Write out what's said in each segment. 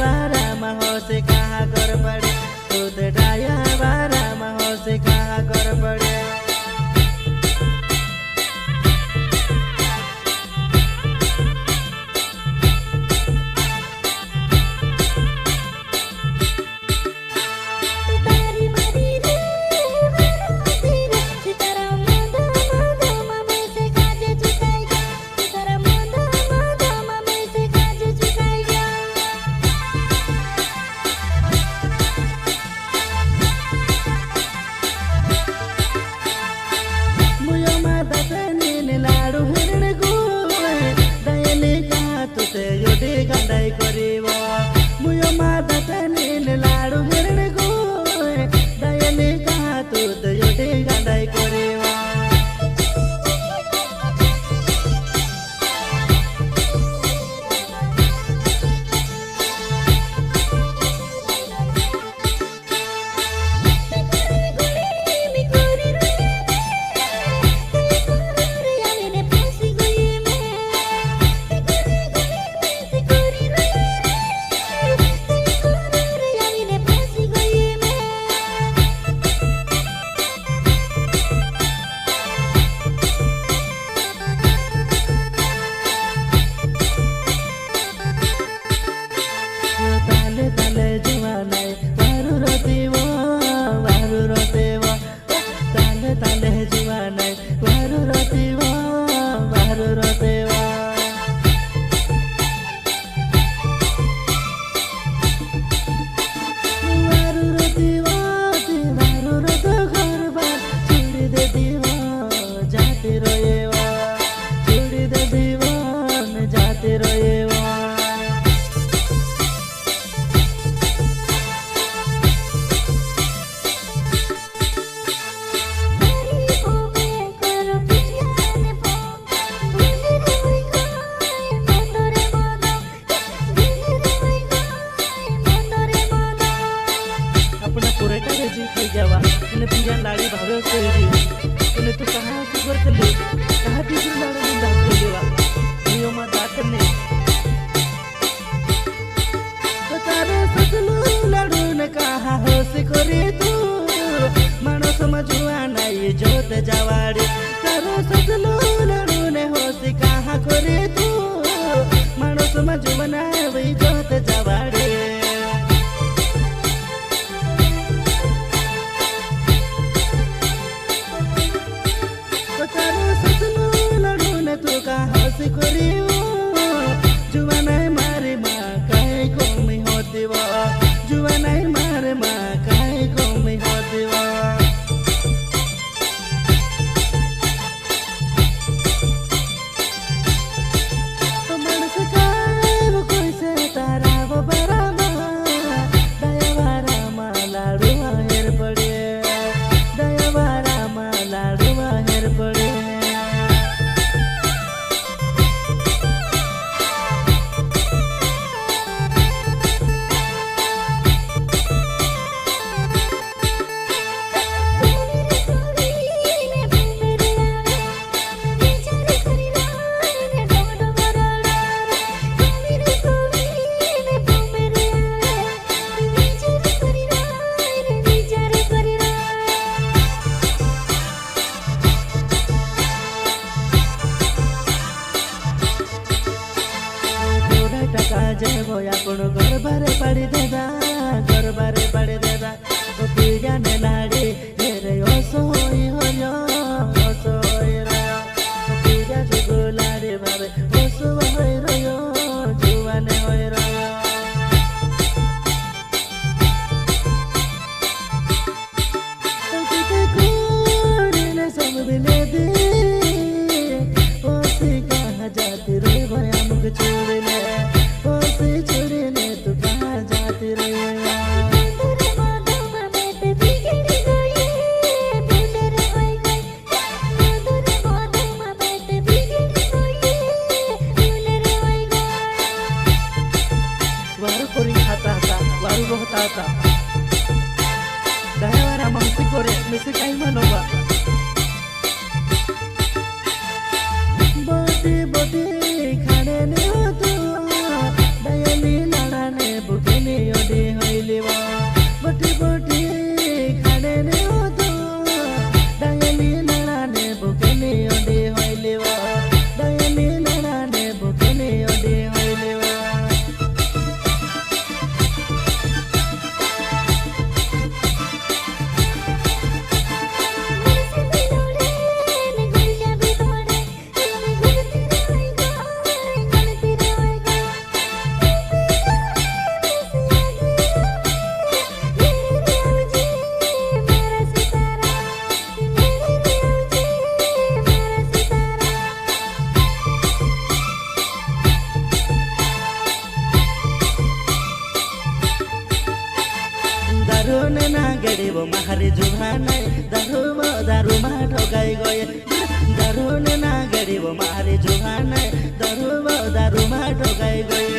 बारा हो से कहा कर पड़े खुद डाया बारा हो से कहा कर पड़े। लाड़ी भावे तूने तो कहाँ से घर चले कहाँ दूसरी लाड़ी में दाग कर देवा नियो में दाग करने तो तारे सजलू लड़ू ने कहा हो से करे तू मानो समझुआ नहीं जोत जवाड़ी तारे सजलू लड़ू ने हो से कहा करे तू मानो समझुआ नहीं जोत जवाड़ी। गरबारे पड़ी देदा गरबारे पड़ी देदा तो पीड़ा ने लाड़ी मेरे ओसोई होयो ओसोई रयो तो पीड़ा जुगु लाड़ी बाबे ओसो होई रयो जुवाने होई रयो तो किते कोड़ी ने सब बिले दे ओसी कहाँ जाती रे भया मुख छोड़ ले दयावारा मांसी करे मिसे काही मनोबा बोटी बोटी खाने ने हो तू दयाली लाड़ा ने बुके दारुन ना गड़ीब मारी जुभानाई दारू मा ठोकाई गए दारुन ना गड़ीब मारी जुभानाई दारू मा ठोकाई गए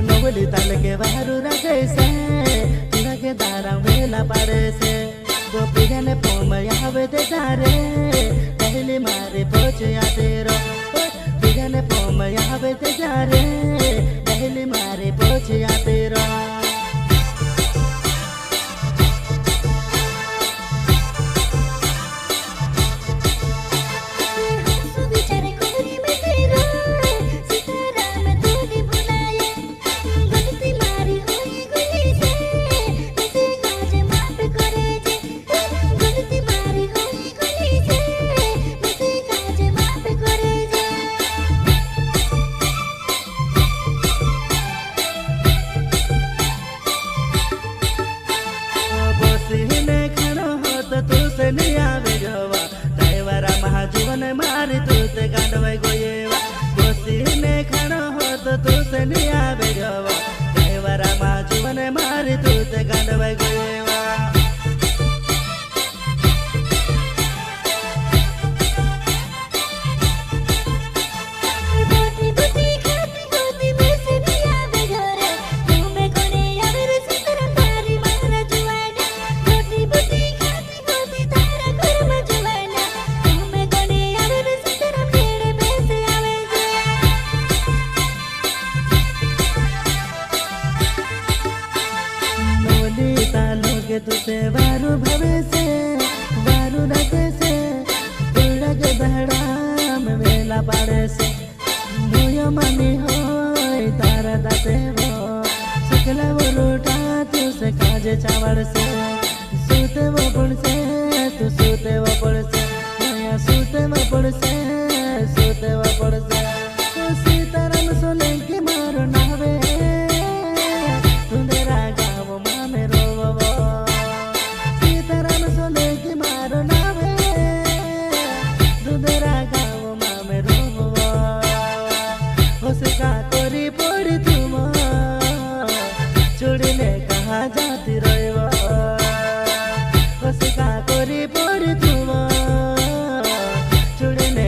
नवली ताल के बाहरू रखे से तुरा के दारा वेला पारे से गोपी गने पोम यावे दे दारे पहली मारे पोचे आते रो बिगने पोम यावे दे दारे पहली मारे पोचे आते रो जीवन मारी तुते गांडवाई गोयेवा बसीने खाना हो तो तुसे निया बेजवा ड्राइवरा मा जीवन मारी तुते गांडवाई गोयेवा तुसे बारू भवे से बारू रखे से उड़ा के बहड़ा में वेला पाड़े से मुयो मनी हो तारा दाते वो सुखला वो लूटा तुसे काजे चावड़ से सूते वो पुड़ से तू सूते वो पुड़ से नया सूते वो पुड़ से सूते वो पुड़ से तू सीताराम सोले के मारो नावे तू तेरा गाँव माँ में रोवो जाती रहो बस का कोरी पड़ी तुम चुड़ने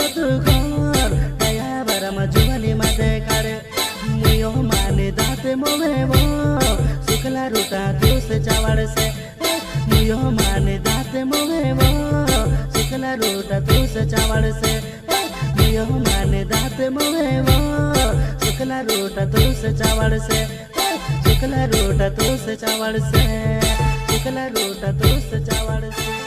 मोरो तू घर दया बरम जुवनी माते कारे मुयो माने दाते मोवे वो सुखला रूटा तू से चावड़ से मुयो माने दाते मोवे वो सुखला रूटा तू से चावड़ से मुयो माने दाते मोवे वो सुखला रूटा तू से चावड़ से सुखला रूटा तू से चावड़ से सुखला रूटा तू से चावड़ से।